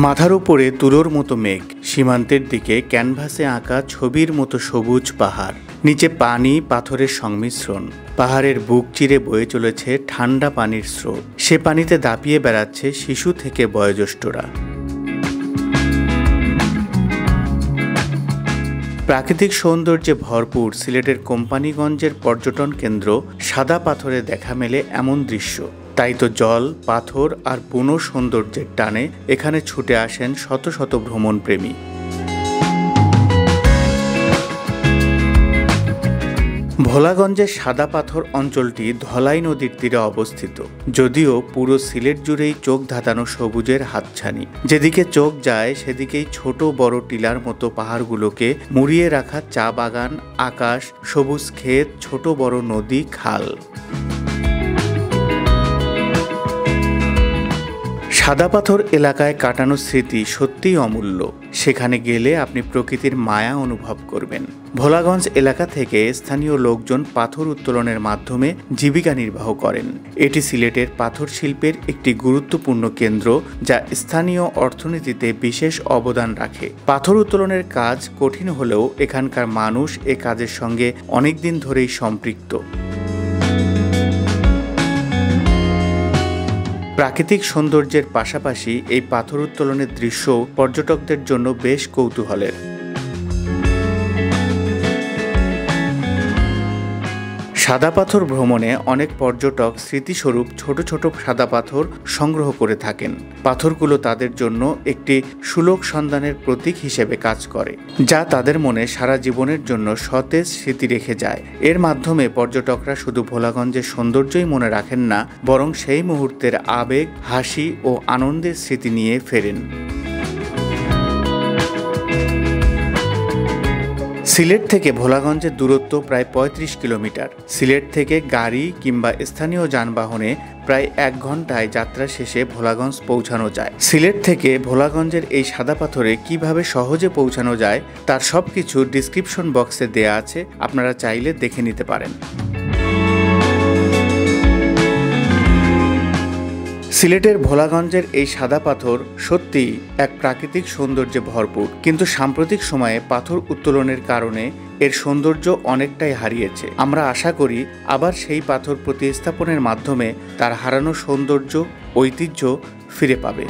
মাথার উপরে তুলোর মতো মেঘ, সীমান্তের দিকে ক্যানভাসে আঁকা ছবির মতো সবুজ পাহাড়, নিচে পানি পাথরের সংমিশ্রণ। পাহাড়ের বুক চিরে বয়ে চলেছে ঠান্ডা পানির স্রোত। সে পানিতে দাপিয়ে বেড়াচ্ছে শিশু থেকে বয়োজ্যেষ্ঠরা। প্রাকৃতিক সৌন্দর্যে ভরপুর সিলেটের কোম্পানিগঞ্জের পর্যটন কেন্দ্র সাদা পাথরে দেখা মেলে এমন দৃশ্য। তাই তো জল, পাথর আর বুনো সৌন্দর্যের টানে এখানে ছুটে আসেন শত শত ভ্রমণপ্রেমী। ভোলাগঞ্জের সাদা পাথর অঞ্চলটি ধলাই নদীর তীরে অবস্থিত, যদিও পুরো সিলেট জুড়েই চোখ ধাঁধানো সবুজের হাতছানি। যেদিকে চোখ যায় সেদিকেই ছোট বড় টিলার মতো পাহাড়গুলোকে মুড়িয়ে রাখা চা বাগান, আকাশ, সবুজ ক্ষেত, ছোট বড় নদী, খাল। সাদা পাথর এলাকায় কাটানো স্মৃতি সত্যিই অমূল্য। সেখানে গেলে আপনি প্রকৃতির মায়া অনুভব করবেন। ভোলাগঞ্জ এলাকা থেকে স্থানীয় লোকজন পাথর উত্তোলনের মাধ্যমে জীবিকা নির্বাহ করেন। এটি সিলেটের পাথর শিল্পের একটি গুরুত্বপূর্ণ কেন্দ্র, যা স্থানীয় অর্থনীতিতে বিশেষ অবদান রাখে। পাথর উত্তোলনের কাজ কঠিন হলেও এখানকার মানুষ এ কাজের সঙ্গে অনেকদিন ধরেই সম্পৃক্ত। প্রাকৃতিক সৌন্দর্যের পাশাপাশি এই পাথর উত্তোলনের দৃশ্য পর্যটকদের জন্য বেশ কৌতূহলের। সাদা পাথর ভ্রমণে অনেক পর্যটক স্মৃতিস্বরূপ ছোট ছোট সাদা পাথর সংগ্রহ করে থাকেন। পাথরগুলো তাদের জন্য একটি সুলোক সন্ধানের প্রতীক হিসেবে কাজ করে, যা তাদের মনে সারা জীবনের জন্য সতেজ স্মৃতি রেখে যায়। এর মাধ্যমে পর্যটকরা শুধু ভোলাগঞ্জের সৌন্দর্যই মনে রাখেন না, বরং সেই মুহূর্তের আবেগ, হাসি ও আনন্দের স্মৃতি নিয়ে ফেরেন। সিলেট থেকে ভোলাগঞ্জের দূরত্ব প্রায় ৩৫ কিলোমিটার। সিলেট থেকে গাড়ি কিংবা স্থানীয় যানবাহনে প্রায় ১ ঘন্টায় যাত্রা শেষে ভোলাগঞ্জ পৌঁছানো যায়। সিলেট থেকে ভোলাগঞ্জের এই সাদা পাথরে কিভাবে সহজে পৌঁছানো যায় তার সবকিছু ডিসক্রিপশন বক্সে দেয়া আছে, আপনারা চাইলে দেখে নিতে পারেন। সিলেটের ভোলাগঞ্জের এই সাদা পাথর সত্যিই এক প্রাকৃতিক সৌন্দর্যে ভরপুর, কিন্তু সাম্প্রতিক সময়ে পাথর উত্তোলনের কারণে এর সৌন্দর্য অনেকটাই হারিয়েছে। আমরা আশা করি আবার সেই পাথর প্রতিস্থাপনের মাধ্যমে তার হারানো সৌন্দর্য, ঐতিহ্য ফিরে পাবে।